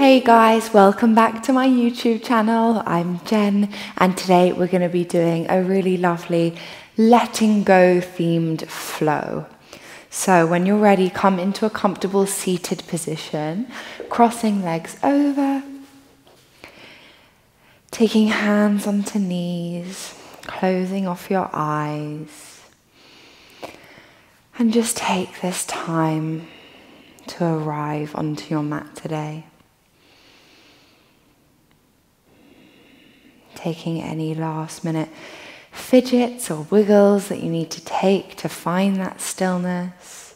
Hey guys, welcome back to my YouTube channel. I'm Jen, and today we're going to be doing a really lovely letting go themed flow. So when you're ready, come into a comfortable seated position, crossing legs over, taking hands onto knees, closing off your eyes, and just take this time to arrive onto your mat today. Taking any last minute fidgets or wiggles that you need to take to find that stillness.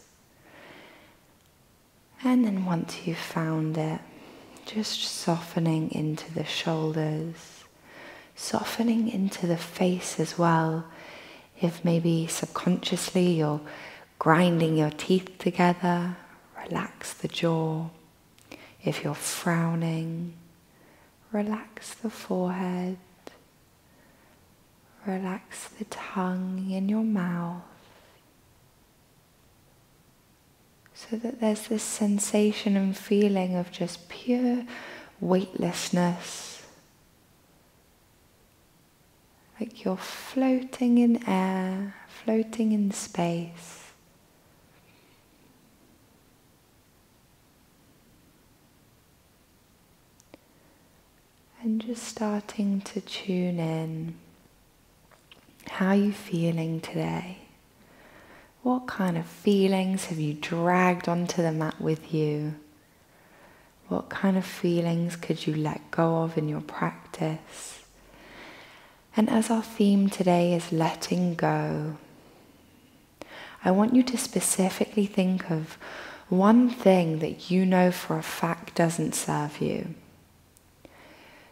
And then once you've found it, just softening into the shoulders, softening into the face as well. If maybe subconsciously you're grinding your teeth together, relax the jaw. If you're frowning, relax the forehead. Relax the tongue in your mouth so that there's this sensation and feeling of just pure weightlessness, like you're floating in air, floating in space. And just starting to tune in. How are you feeling today? What kind of feelings have you dragged onto the mat with you? What kind of feelings could you let go of in your practice? And as our theme today is letting go, I want you to specifically think of one thing that you know for a fact doesn't serve you.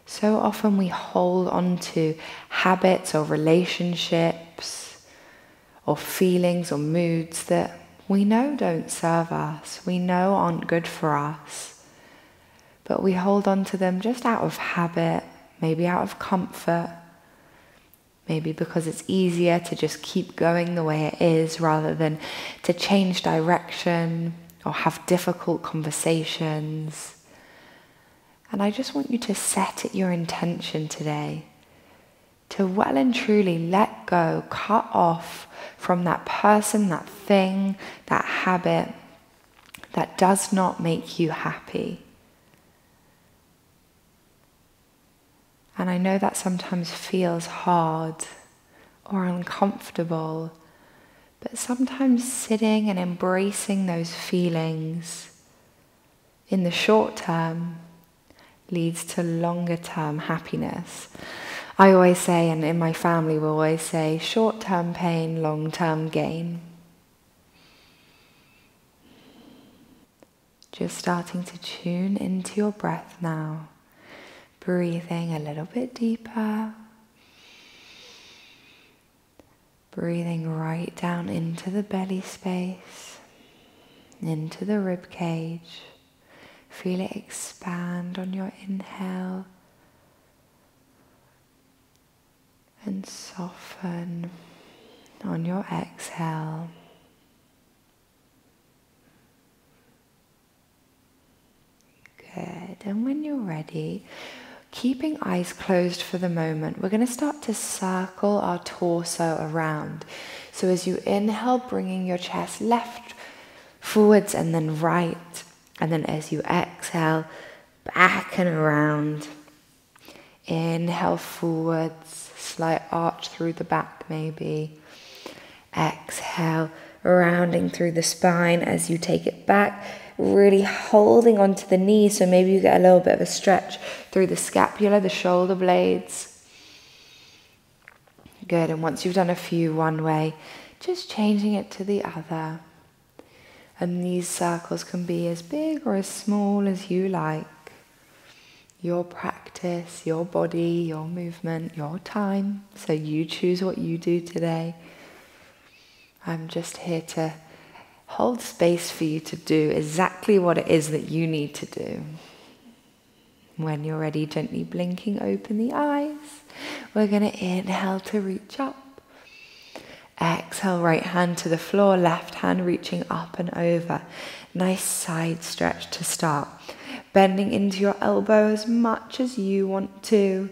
So often we hold on to habits or relationships or feelings or moods that we know don't serve us, we know aren't good for us, but we hold on to them just out of habit, maybe out of comfort, maybe because it's easier to just keep going the way it is rather than to change direction or have difficult conversations. And I just want you to set it your intention today to well and truly let go, cut off from that person, that thing, that habit that does not make you happy. And I know that sometimes feels hard or uncomfortable, but sometimes sitting and embracing those feelings in the short term leads to longer term happiness. I always say, and in my family we always say, short-term pain, long-term gain. Just starting to tune into your breath now. Breathing a little bit deeper. Breathing right down into the belly space, into the rib cage. Feel it expand on your inhale and soften on your exhale. Good. And when you're ready, keeping eyes closed for the moment, we're going to start to circle our torso around. So as you inhale, bringing your chest left, forwards, and then right. And then as you exhale, back and around. Inhale forwards, slight arch through the back maybe. Exhale, rounding through the spine as you take it back, really holding onto the knees, so maybe you get a little bit of a stretch through the scapula, the shoulder blades. Good, and once you've done a few one way, just changing it to the other. And these circles can be as big or as small as you like. Your practice, your body, your movement, your time. So you choose what you do today. I'm just here to hold space for you to do exactly what it is that you need to do. When you're ready, gently blinking open the eyes. We're going to inhale to reach up. Exhale, right hand to the floor, left hand reaching up and over. Nice side stretch to start. Bending into your elbow as much as you want to.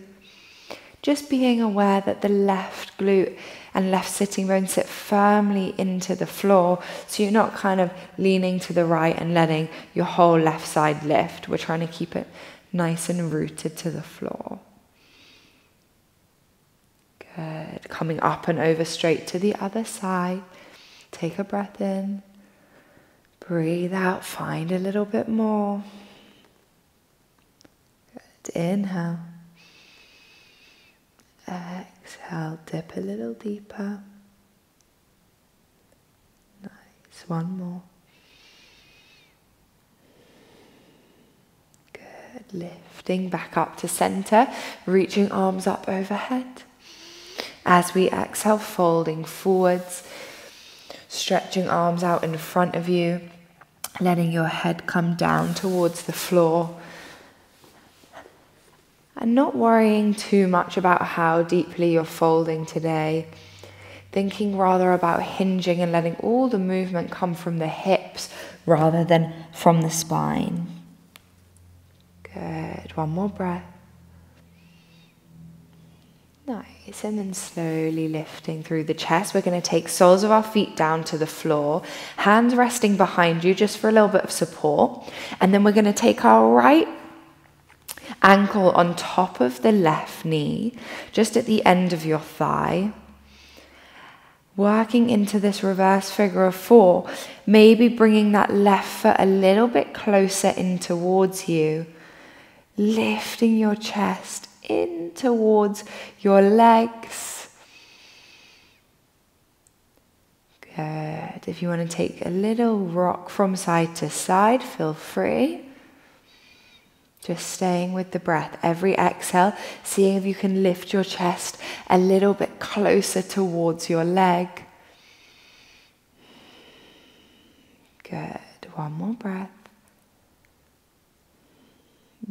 Just being aware that the left glute and left sitting bone sit firmly into the floor, so you're not kind of leaning to the right and letting your whole left side lift. We're trying to keep it nice and rooted to the floor. Good. Coming up and over straight to the other side. Take a breath in. Breathe out. Find a little bit more. Good. Inhale. Exhale. Dip a little deeper. Nice. One more. Good. Lifting back up to center. Reaching arms up overhead. As we exhale, folding forwards, stretching arms out in front of you, letting your head come down towards the floor, and not worrying too much about how deeply you're folding today, thinking rather about hinging and letting all the movement come from the hips rather than from the spine. Good. One more breath. Nice, and then slowly lifting through the chest. We're going to take soles of our feet down to the floor, hands resting behind you just for a little bit of support. And then we're going to take our right ankle on top of the left knee, just at the end of your thigh. Working into this reverse figure of four, maybe bringing that left foot a little bit closer in towards you, lifting your chest in towards your legs. Good. If you want to take a little rock from side to side, feel free. Just staying with the breath. Every exhale, seeing if you can lift your chest a little bit closer towards your leg. Good. One more breath.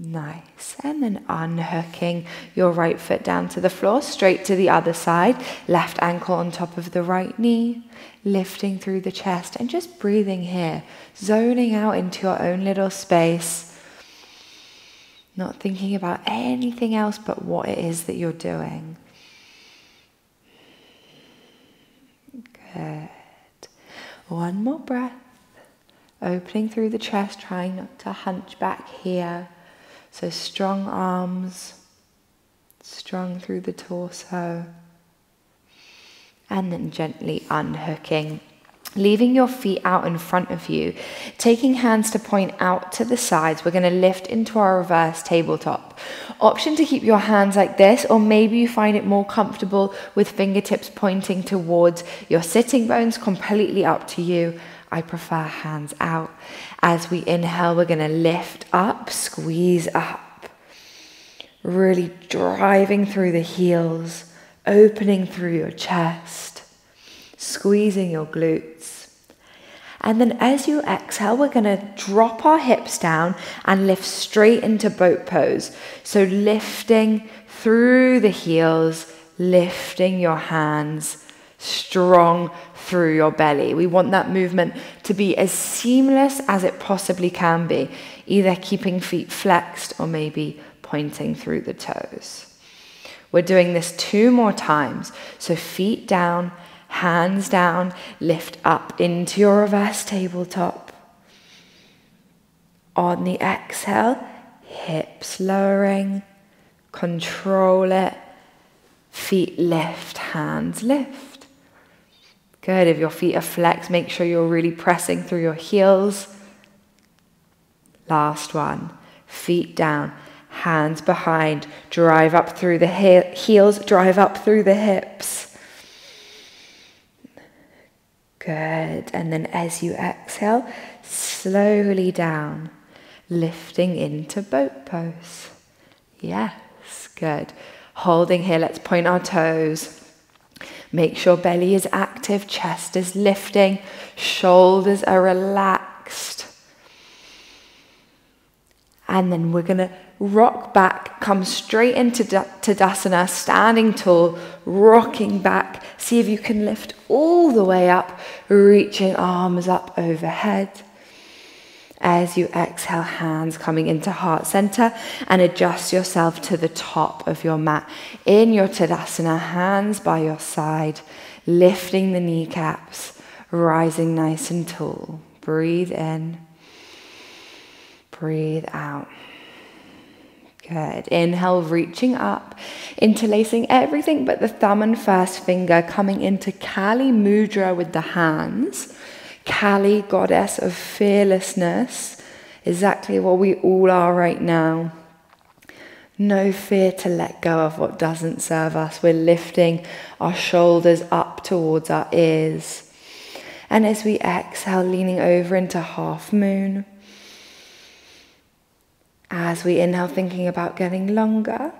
Nice. And then unhooking your right foot down to the floor, straight to the other side. Left ankle on top of the right knee, lifting through the chest and just breathing here, zoning out into your own little space, not thinking about anything else but what it is that you're doing. Good. One more breath. Opening through the chest, trying not to hunch back here. So strong arms, strong through the torso, and then gently unhooking, leaving your feet out in front of you, taking hands to point out to the sides. We're going to lift into our reverse tabletop. Option to keep your hands like this, or maybe you find it more comfortable with fingertips pointing towards your sitting bones, completely up to you. I prefer hands out. As we inhale, we're going to lift up, squeeze up. Really driving through the heels, opening through your chest, squeezing your glutes. And then as you exhale, we're going to drop our hips down and lift straight into boat pose. So lifting through the heels, lifting your hands, strong through your belly. We want that movement to be as seamless as it possibly can be, either keeping feet flexed or maybe pointing through the toes. We're doing this 2 more times. So feet down, hands down, lift up into your reverse tabletop. On the exhale, hips lowering, control it, feet lift, hands lift. Good. If your feet are flexed, make sure you're really pressing through your heels. Last one. Feet down, hands behind, drive up through the heels, drive up through the hips. Good. And then as you exhale, slowly down, lifting into boat pose. Yes. Good. Holding here, let's point our toes. Make sure belly is active, chest is lifting, shoulders are relaxed. And then we're going to rock back, come straight into Tadasana, standing tall, rocking back. See if you can lift all the way up, reaching arms up overhead. As you exhale, hands coming into heart center, and adjust yourself to the top of your mat. In your Tadasana, hands by your side, lifting the kneecaps, rising nice and tall. Breathe in. Breathe out. Good. Inhale, reaching up, interlacing everything but the thumb and first finger, coming into Kali Mudra with the hands. Kali, goddess of fearlessness, exactly what we all are right now. No fear to let go of what doesn't serve us. We're lifting our shoulders up towards our ears. And as we exhale, leaning over into half moon. As we inhale, thinking about getting longer,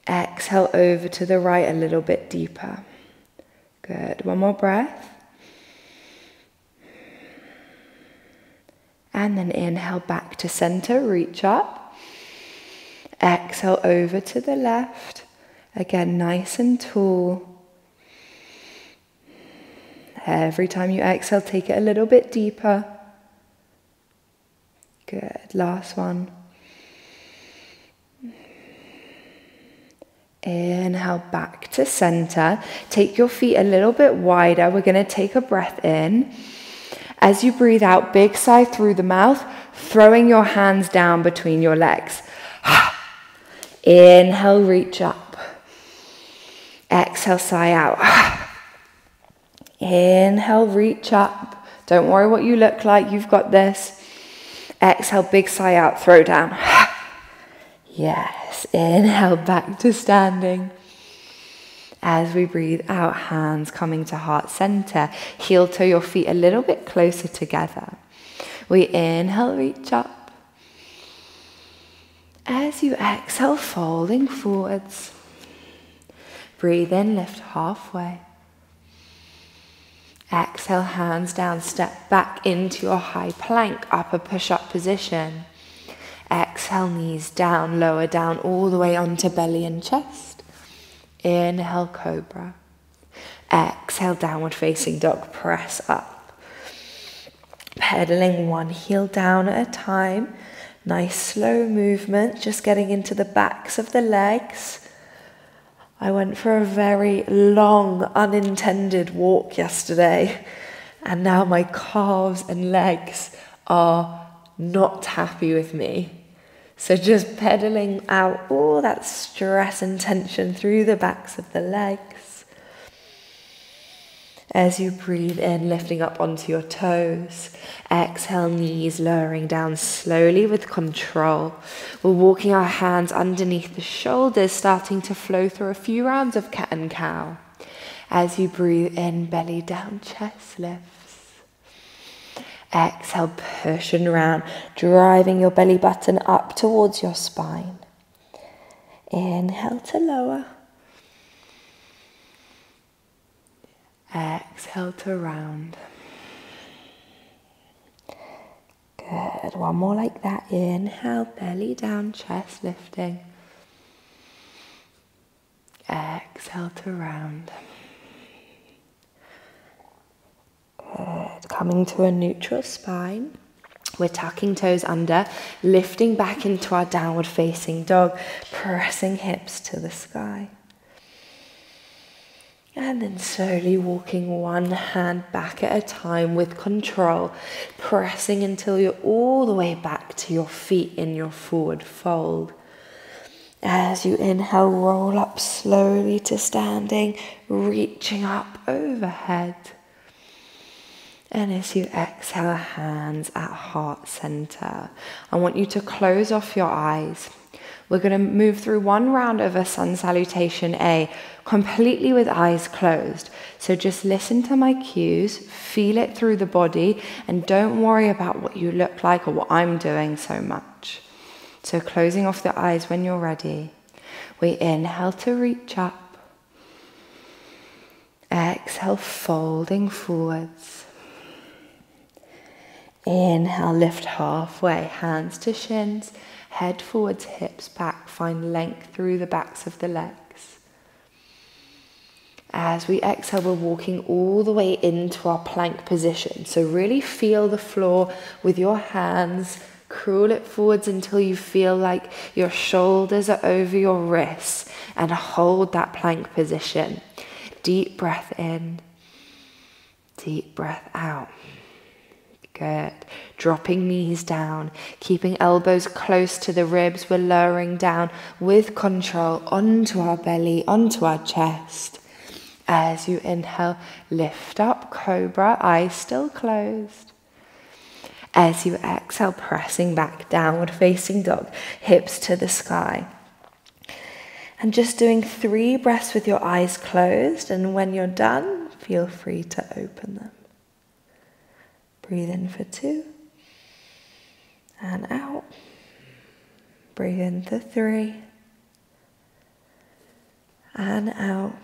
exhale over to the right a little bit deeper. Good. One more breath. And then inhale back to center, reach up. Exhale over to the left. Again, nice and tall. Every time you exhale, take it a little bit deeper. Good. Last one. Inhale back to center. Take your feet a little bit wider. We're going to take a breath in. As you breathe out, big sigh through the mouth, throwing your hands down between your legs. Inhale, reach up. Exhale, sigh out. Inhale, reach up. Don't worry what you look like. You've got this. Exhale, big sigh out, throw down. Yes, inhale back to standing. As we breathe out, hands coming to heart center. Heel toe your feet a little bit closer together. We inhale, reach up. As you exhale, folding forwards. Breathe in, lift halfway. Exhale, hands down, step back into your high plank, upper push-up position. Exhale, knees down, lower down, all the way onto belly and chest. Inhale, cobra. Exhale, downward facing dog, press up. Pedaling one heel down at a time. Nice slow movement, just getting into the backs of the legs. I went for a very long, unintended walk yesterday, and now my calves and legs are not happy with me. So just pedaling out all that stress and tension through the backs of the legs. As you breathe in, lifting up onto your toes. Exhale, knees lowering down slowly with control. We're walking our hands underneath the shoulders, starting to flow through a few rounds of cat and cow. As you breathe in, belly down, chest lifts. Exhale, pushing around, driving your belly button up towards your spine. Inhale to lower. Exhale to round. Good. One more like that. Inhale, belly down, chest lifting. Exhale to round. Good. Coming to a neutral spine. We're tucking toes under, lifting back into our downward facing dog, pressing hips to the sky. And then slowly walking one hand back at a time with control, pressing until you're all the way back to your feet in your forward fold. As you inhale, roll up slowly to standing, reaching up overhead. And as you exhale, hands at heart center. I want you to close off your eyes. We're going to move through one round of a sun salutation A, completely with eyes closed. So just listen to my cues, feel it through the body, and don't worry about what you look like or what I'm doing so much. So closing off the eyes when you're ready. We inhale to reach up. Exhale, folding forwards. Inhale, lift halfway, hands to shins, head forwards, hips back, find length through the backs of the legs. As we exhale, we're walking all the way into our plank position. So really feel the floor with your hands, crawl it forwards until you feel like your shoulders are over your wrists, and hold that plank position. Deep breath in, deep breath out. Good. Dropping knees down, keeping elbows close to the ribs. We're lowering down with control onto our belly, onto our chest. As you inhale, lift up, cobra, eyes still closed. As you exhale, pressing back, downward facing dog, hips to the sky. And just doing 3 breaths with your eyes closed, and when you're done, feel free to open them. Breathe in for 2, and out. Breathe in for 3, and out.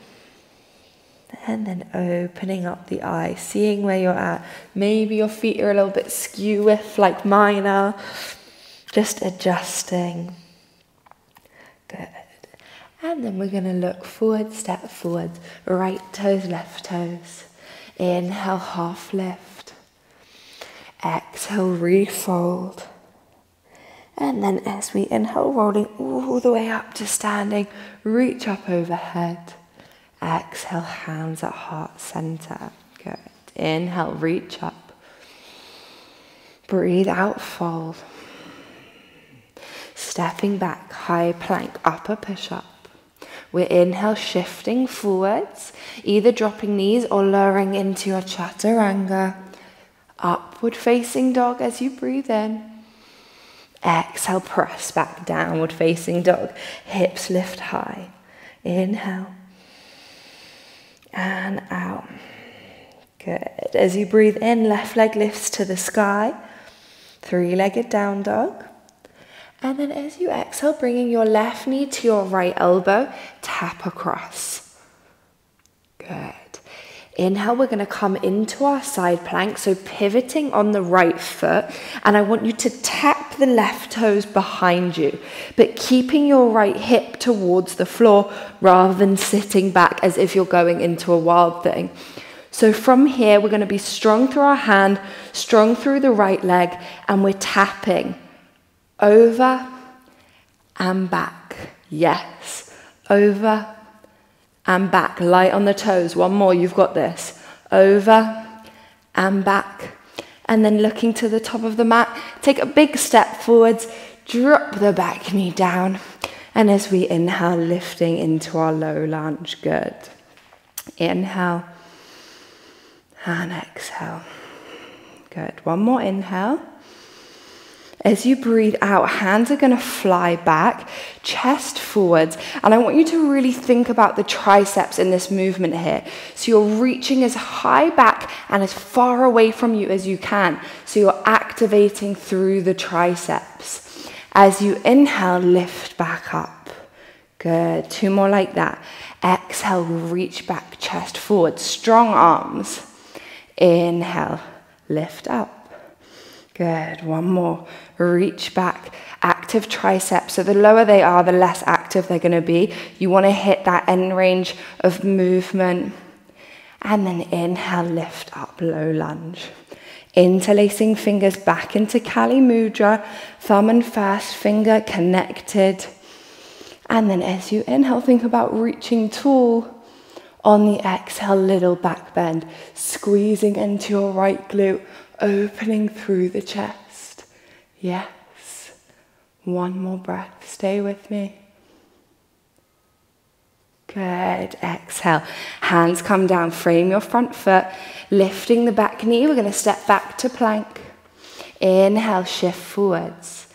And then opening up the eyes, seeing where you're at. Maybe your feet are a little bit skew-iff like mine are. Just adjusting. Good. And then we're going to look forward, step forward. Right toes, left toes. Inhale, half lift. Exhale, refold. And then as we inhale, rolling all the way up to standing, reach up overhead. Exhale, hands at heart center. Good. Inhale, reach up. Breathe out, fold. Stepping back, high plank, upper push-up. We're inhale, shifting forwards, either dropping knees or lowering into your chaturanga. Upward facing dog as you breathe in. Exhale, press back, downward facing dog. Hips lift high. Inhale. And out. Good. As you breathe in, left leg lifts to the sky. 3-legged down dog. And then as you exhale, bringing your left knee to your right elbow, tap across. Good. Inhale, we're going to come into our side plank, so pivoting on the right foot, and I want you to tap the left toes behind you, but keeping your right hip towards the floor rather than sitting back as if you're going into a wild thing. So from here, we're going to be strong through our hand, strong through the right leg, and we're tapping over and back. Yes, over and back, light on the toes. One more, you've got this. Over and back. And then looking to the top of the mat, take a big step forwards, drop the back knee down. And as we inhale, lifting into our low lunge. Good. Inhale and exhale. Good. One more inhale. As you breathe out, hands are going to fly back, chest forwards, and I want you to really think about the triceps in this movement here. So you're reaching as high back and as far away from you as you can. So you're activating through the triceps. As you inhale, lift back up. Good. 2 more like that. Exhale, reach back, chest forward, strong arms. Inhale, lift up. Good. 1 more. Reach back. Active triceps. So the lower they are, the less active they're going to be. You want to hit that end range of movement. And then inhale, lift up, low lunge. Interlacing fingers back into Kali Mudra. Thumb and first finger connected. And then as you inhale, think about reaching tall. On the exhale, little back bend. Squeezing into your right glute. Opening through the chest. Yes. 1 more breath. Stay with me. Good. Exhale. Hands come down. Frame your front foot. Lifting the back knee. We're going to step back to plank. Inhale. Shift forwards.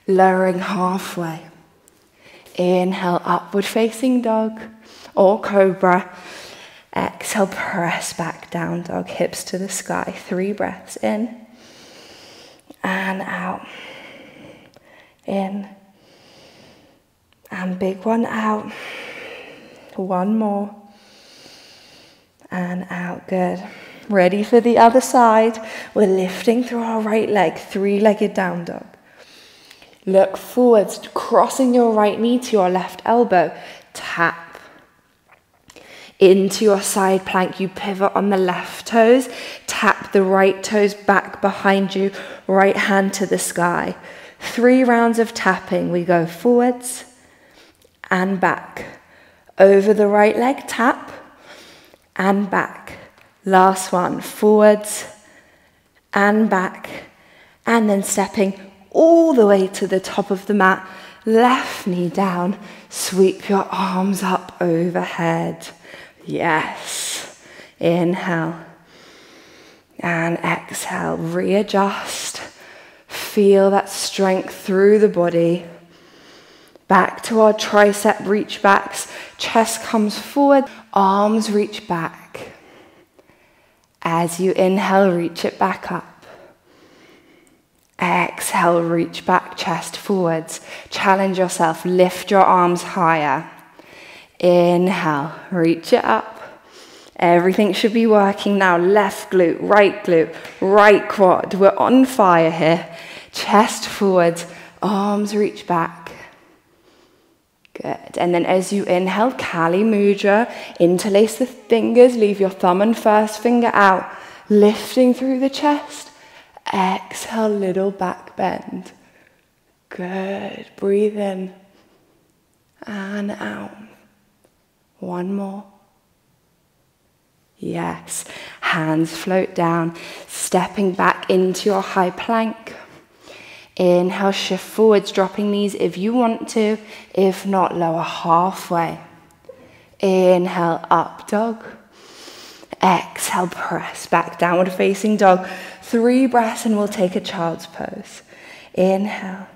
Lowering halfway. Inhale. Upward facing dog or cobra. Exhale, press back, down dog, hips to the sky. 3 breaths in and out. In and big one out. 1 more and out. Good. Ready for the other side. We're lifting through our right leg, three-legged down dog. Look forwards, crossing your right knee to your left elbow. Tap into your side plank. You pivot on the left toes. Tap the right toes back behind you. Right hand to the sky. 3 rounds of tapping. We go forwards and back. Over the right leg, tap and back. Last one, forwards and back. And then stepping all the way to the top of the mat. Left knee down. Sweep your arms up overhead. Yes. Inhale. And exhale. Readjust. Feel that strength through the body. Back to our tricep reach backs. Chest comes forward. Arms reach back. As you inhale, reach it back up. Exhale, reach back, chest forwards. Challenge yourself, lift your arms higher. Inhale, reach it up. Everything should be working now. Left glute, right quad. We're on fire here. Chest forwards, arms reach back. Good. And then as you inhale, Kali Mudra, interlace the fingers, leave your thumb and first finger out, lifting through the chest. Exhale, little back bend. Good. Breathe in and out. One more. Yes. Hands float down, stepping back into your high plank. Inhale, shift forwards, dropping knees if you want to. If not, lower halfway. Inhale, up dog. Exhale, press back, downward facing dog. 3 breaths and we'll take a child's pose. Inhale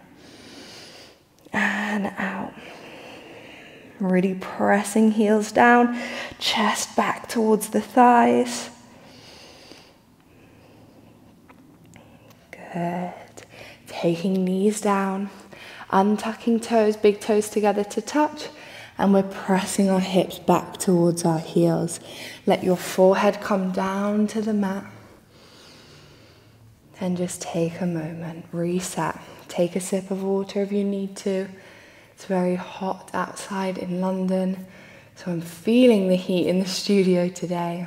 and out. Really pressing heels down, chest back towards the thighs. Good. Taking knees down, untucking toes, big toes together to touch, and we're pressing our hips back towards our heels. Let your forehead come down to the mat. And just take a moment, reset. Take a sip of water if you need to. It's very hot outside in London, so I'm feeling the heat in the studio today.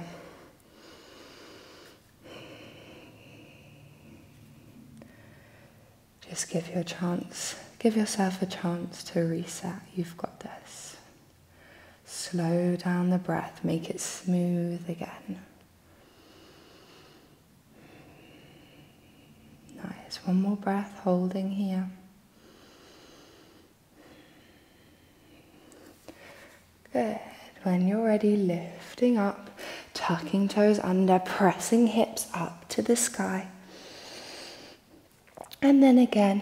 Just give yourself a chance to reset. You've got this. Slow down the breath, make it smooth again. Nice, one more breath, holding here. Good. When you're ready, lifting up, tucking toes under, pressing hips up to the sky. And then again,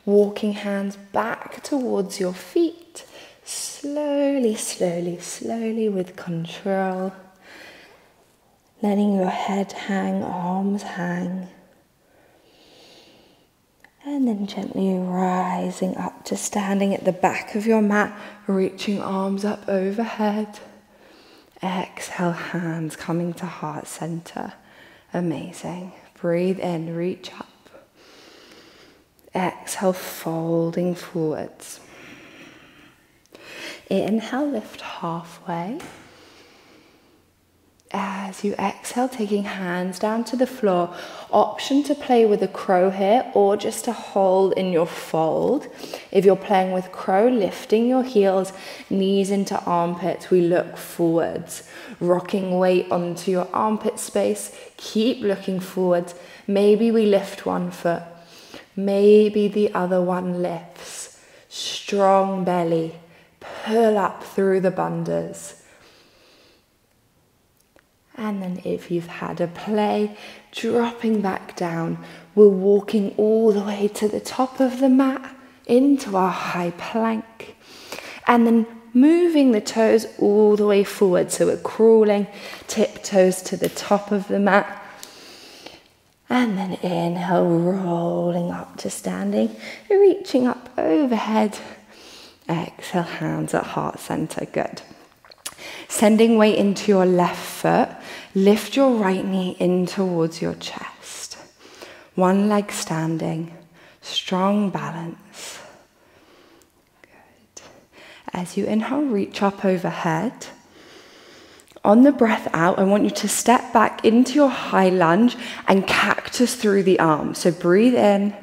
walking hands back towards your feet. Slowly, slowly, slowly with control. Letting your head hang, arms hang. And then gently rising up to standing at the back of your mat, reaching arms up overhead. Exhale, hands coming to heart center. Amazing. Breathe in, reach up. Exhale, folding forwards. Inhale, lift halfway. As you exhale, taking hands down to the floor. Option to play with a crow here or just to hold in your fold. If you're playing with crow, lifting your heels, knees into armpits, we look forwards. Rocking weight onto your armpit space. Keep looking forwards. Maybe we lift one foot. Maybe the other one lifts. Strong belly. Pull up through the bandhas. And then if you've had a play, dropping back down, we're walking all the way to the top of the mat into our high plank. And then moving the toes all the way forward. So we're crawling, tiptoes to the top of the mat. And then inhale, rolling up to standing, reaching up overhead. Exhale, hands at heart center, good. Sending weight into your left foot, lift your right knee in towards your chest. One leg standing, strong balance. Good. As you inhale, reach up overhead. On the breath out, I want you to step back into your high lunge and cactus through the arms. So breathe in.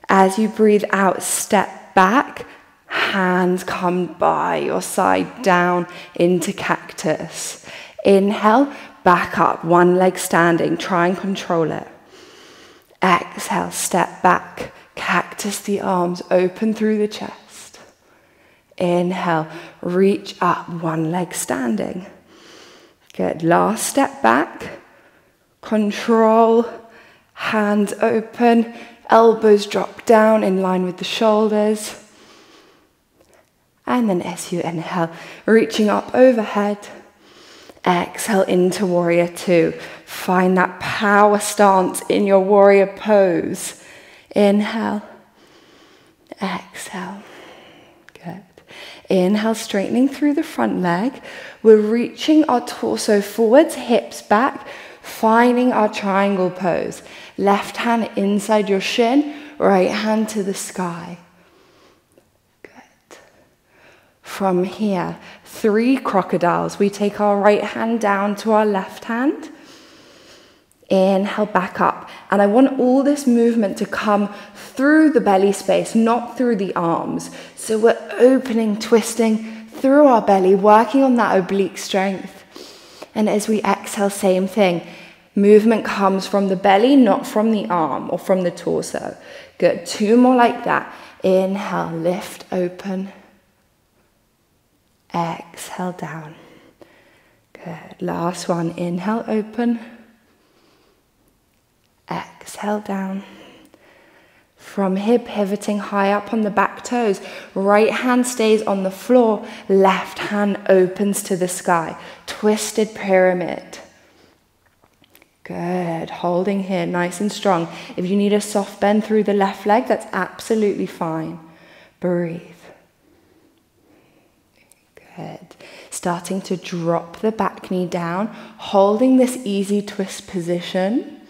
As you breathe out, step back. Hands come by your side down into cactus. Inhale, back up, one leg standing. Try and control it. Exhale, step back. Cactus the arms, open through the chest. Inhale, reach up, one leg standing. Good. Last step back. Control. Hands open. Elbows drop down in line with the shoulders. And then as you inhale, reaching up overhead. Exhale into warrior two. Find that power stance in your warrior pose. Inhale. Exhale. Good. Inhale, straightening through the front leg. We're reaching our torso forwards, hips back, finding our triangle pose. Left hand inside your shin, right hand to the sky. Good. From here, 3 crocodiles. We take our right hand down to our left hand. Inhale, back up. And I want all this movement to come through the belly space, not through the arms. So we're opening, twisting through our belly, working on that oblique strength. And as we exhale, same thing. Movement comes from the belly, not from the arm or from the torso. Good. 2 more like that. Inhale, lift, open. Exhale, down. Good. Last one. Inhale, open. Exhale, down. From here, pivoting high up on the back toes. Right hand stays on the floor. Left hand opens to the sky. Twisted pyramid. Good. Holding here, nice and strong. If you need a soft bend through the left leg, that's absolutely fine. Breathe. Good. Starting to drop the back knee down, holding this easy twist position.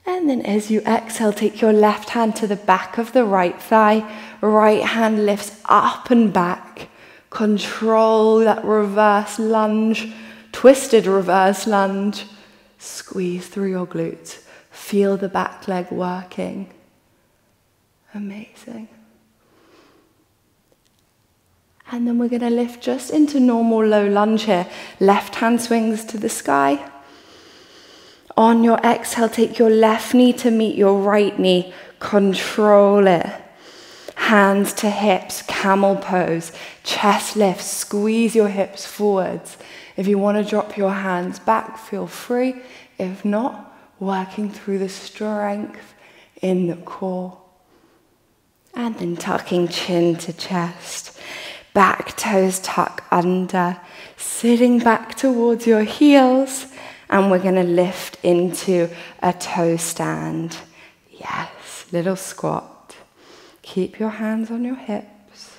And then as you exhale, take your left hand to the back of the right thigh. Right hand lifts up and back. Control that reverse lunge, twisted reverse lunge. Squeeze through your glutes. Feel the back leg working. Amazing. And then we're going to lift just into normal low lunge here. Left hand swings to the sky. On your exhale, take your left knee to meet your right knee. Control it. Hands to hips, camel pose. Chest lift, squeeze your hips forwards. If you want to drop your hands back, feel free. If not, working through the strength in the core. And then tucking chin to chest. Back toes tuck under. Sitting back towards your heels. And we're going to lift into a toe stand. Yes, little squat. Keep your hands on your hips.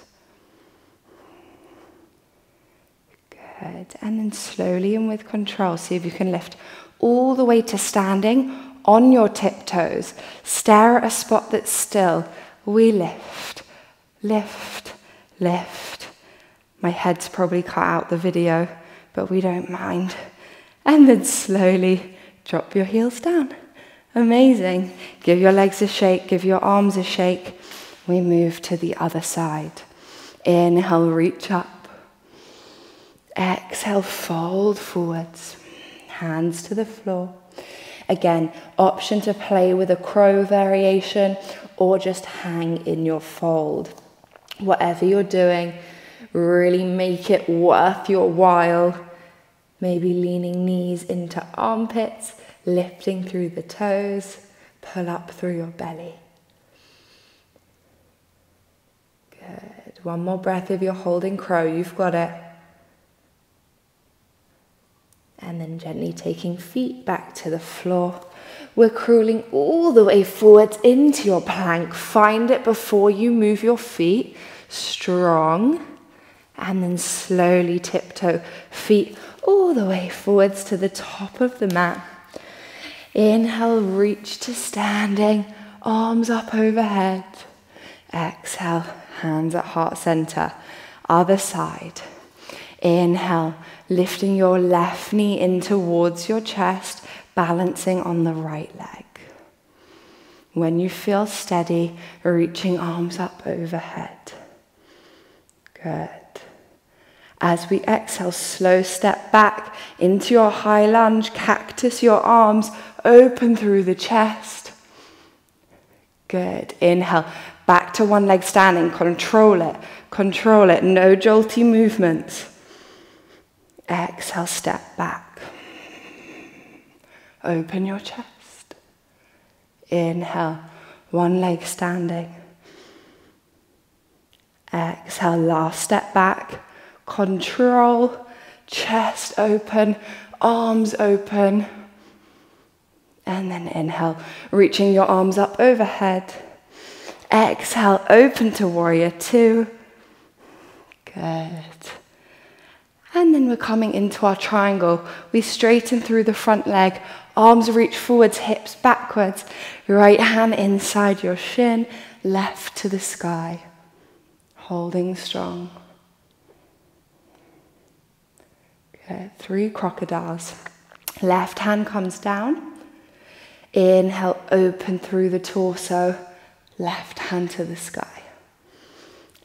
Good. And then slowly and with control, see if you can lift all the way to standing on your tiptoes. Stare at a spot that's still. We lift, lift, lift. My head's probably cut out the video, but we don't mind. And then slowly drop your heels down. Amazing. Give your legs a shake, give your arms a shake. We move to the other side. Inhale, reach up. Exhale, fold forwards. Hands to the floor. Again, option to play with a crow variation or just hang in your fold. Whatever you're doing, really make it worth your while. Maybe leaning knees into armpits, lifting through the toes, pull up through your belly. Good. One more breath if you're holding crow, you've got it. And then gently taking feet back to the floor. We're crawling all the way forwards into your plank. Find it before you move your feet. Strong. And then slowly tiptoe feet all the way forwards to the top of the mat. Inhale, reach to standing, arms up overhead. Exhale, hands at heart center. Other side. Inhale, lifting your left knee in towards your chest, balancing on the right leg. When you feel steady, reaching arms up overhead. Good. As we exhale, slow step back into your high lunge, cactus your arms, open through the chest. Good. Inhale, back to one leg standing, control it, no jolty movements. Exhale, step back. Open your chest. Inhale, one leg standing. Exhale, last step back. Control, chest open, arms open. And then inhale, reaching your arms up overhead. Exhale, open to warrior two. Good. And then we're coming into our triangle. We straighten through the front leg. Arms reach forwards, hips backwards. Right hand inside your shin, left to the sky. Holding strong. Good. 3 crocodiles. Left hand comes down. Inhale, open through the torso. Left hand to the sky.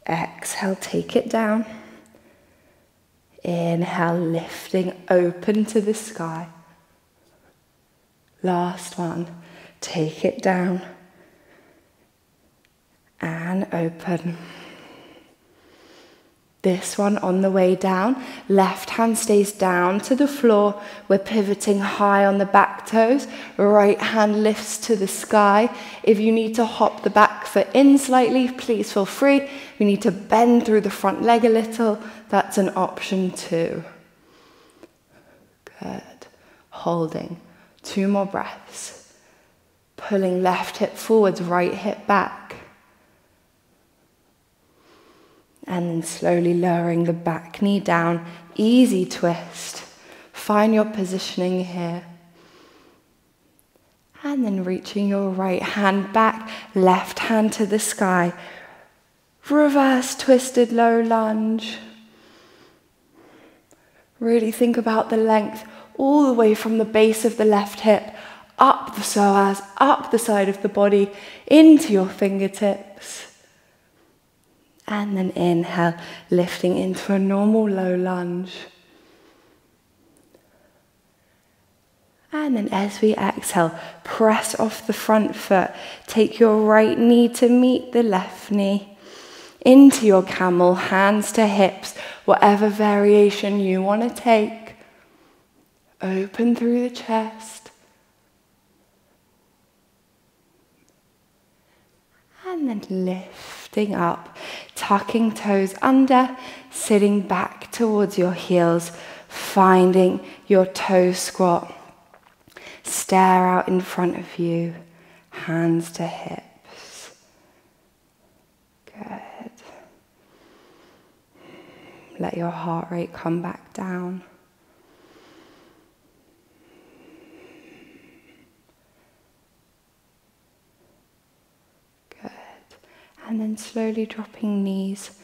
Exhale, take it down. Inhale, lifting, open to the sky. Last one. Take it down. And open. This one on the way down. Left hand stays down to the floor. We're pivoting high on the back toes. Right hand lifts to the sky. If you need to hop the back foot in slightly, please feel free. If you need to bend through the front leg a little, that's an option too. Good. Holding. 2 more breaths. Pulling left hip forwards, right hip back. And then slowly lowering the back knee down. Easy twist. Find your positioning here. And then reaching your right hand back, left hand to the sky. Reverse twisted low lunge. Really think about the length all the way from the base of the left hip, up the psoas, up the side of the body, into your fingertips. And then inhale, lifting into a normal low lunge. And then as we exhale, press off the front foot. Take your right knee to meet the left knee. Into your camel, hands to hips, whatever variation you want to take. Open through the chest. And then lifting up, tucking toes under, sitting back towards your heels, finding your toe squat. Stare out in front of you, hands to hips. Good. Let your heart rate come back down. Good. And then slowly dropping knees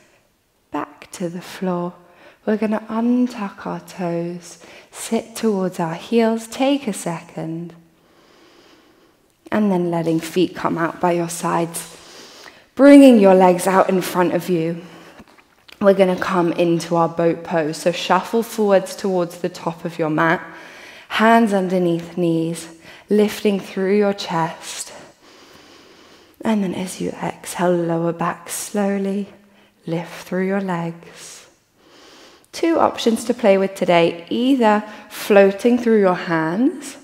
back to the floor. We're going to untuck our toes, sit towards our heels, take a second. And then letting feet come out by your sides. Bringing your legs out in front of you. We're going to come into our boat pose. So shuffle forwards towards the top of your mat. Hands underneath knees, lifting through your chest. And then as you exhale, lower back slowly. Lift through your legs. 2 options to play with today. Either floating through your hands.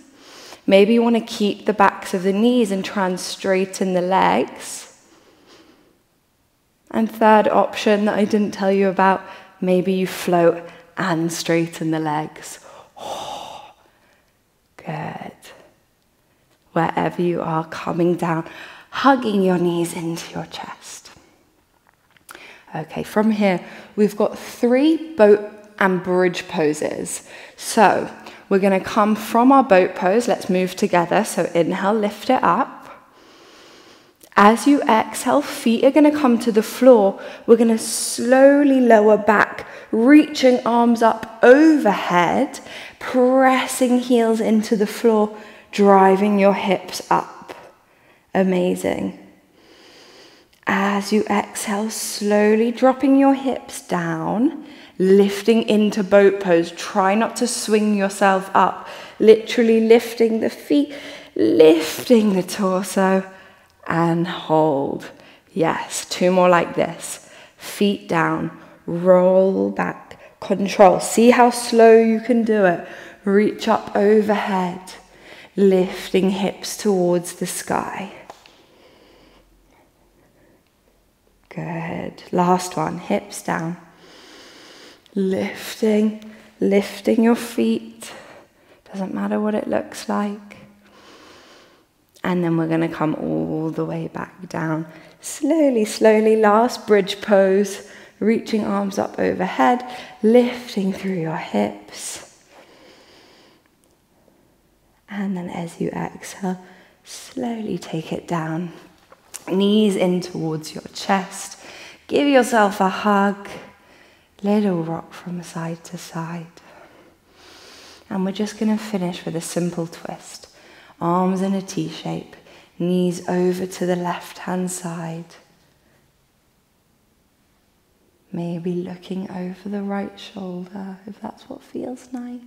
Maybe you want to keep the backs of the knees and try and straighten the legs. And third option that I didn't tell you about, maybe you float and straighten the legs. Oh, good. Wherever you are, coming down, hugging your knees into your chest. Okay, from here, we've got 3 boat and bridge poses. So we're going to come from our boat pose. Let's move together. So inhale, lift it up. As you exhale, feet are going to come to the floor. We're going to slowly lower back, reaching arms up overhead, pressing heels into the floor, driving your hips up. Amazing. As you exhale, slowly dropping your hips down, lifting into boat pose. Try not to swing yourself up. Literally lifting the feet, lifting the torso, and hold. Yes, 2 more like this. Feet down, roll back, control. See how slow you can do it. Reach up overhead, lifting hips towards the sky. Good. Last one, hips down. Lifting your feet. Doesn't matter what it looks like. And then we're going to come all the way back down. Slowly, slowly, last bridge pose. Reaching arms up overhead, lifting through your hips. And then as you exhale, slowly take it down. Knees in towards your chest. Give yourself a hug. Little rock from side to side. And we're just going to finish with a simple twist. Arms in a T shape. Knees over to the left-hand side. Maybe looking over the right shoulder, if that's what feels nice.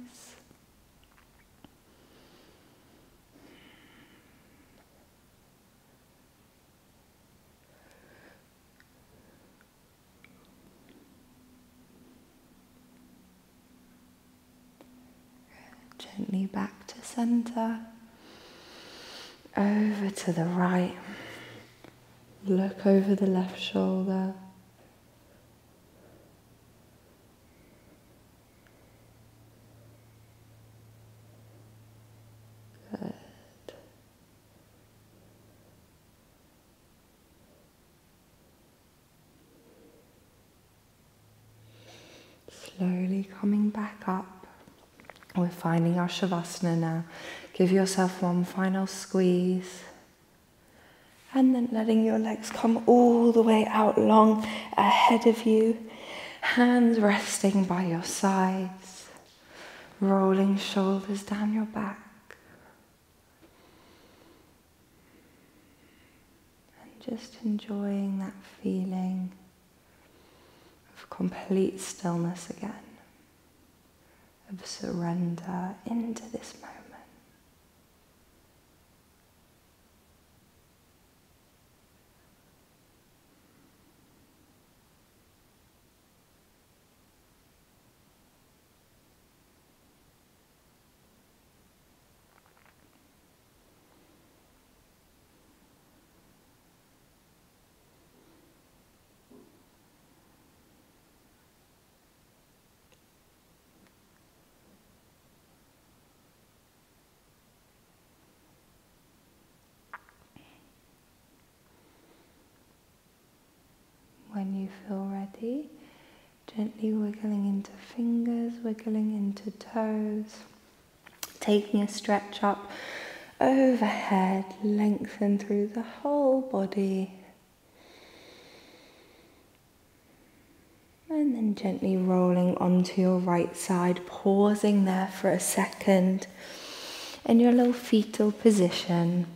Gently back to center. Over to the right. Look over the left shoulder. Good. Slowly coming back up. We're finding our Shavasana now. Give yourself one final squeeze. And then letting your legs come all the way out long ahead of you. Hands resting by your sides. Rolling shoulders down your back. And just enjoying that feeling of complete stillness again. Of surrender into this moment. When you feel ready, gently wiggling into fingers, wiggling into toes, taking a stretch up overhead, lengthen through the whole body, and then gently rolling onto your right side, pausing there for a second in your little fetal position.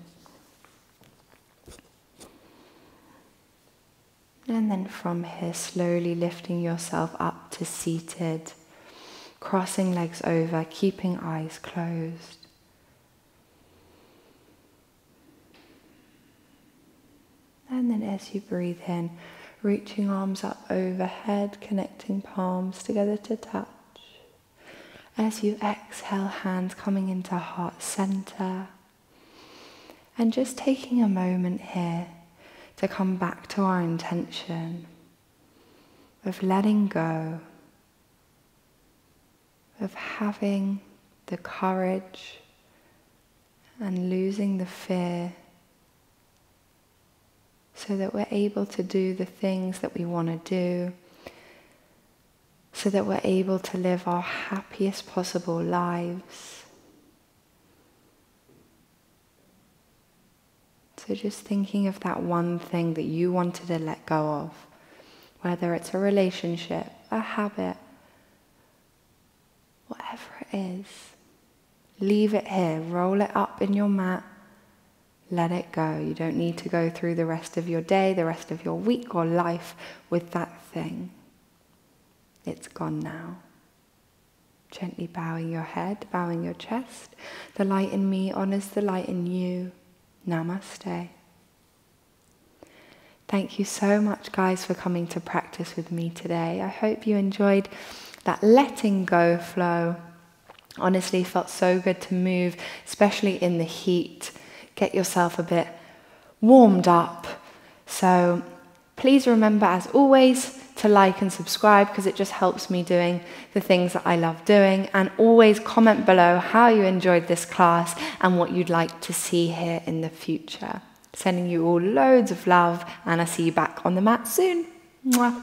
And then from here, slowly lifting yourself up to seated, crossing legs over, keeping eyes closed. And then as you breathe in, reaching arms up overhead, connecting palms together to touch. As you exhale, hands coming into heart center. And just taking a moment here to come back to our intention of letting go, of having the courage and losing the fear, so that we're able to do the things that we want to do, so that we're able to live our happiest possible lives. So just thinking of that one thing that you wanted to let go of, whether it's a relationship, a habit, whatever it is, leave it here, roll it up in your mat, let it go. You don't need to go through the rest of your day, the rest of your week or life with that thing. It's gone now. Gently bowing your head, bowing your chest. The light in me honors the light in you. Namaste. Thank you so much, guys, for coming to practice with me today. I hope you enjoyed that letting go flow. Honestly, felt so good to move, especially in the heat. Get yourself a bit warmed up. So please remember, as always, to like and subscribe, because it just helps me doing the things that I love doing. And always comment below how you enjoyed this class and what you'd like to see here in the future. Sending you all loads of love, and I'll see you back on the mat soon. Mwah.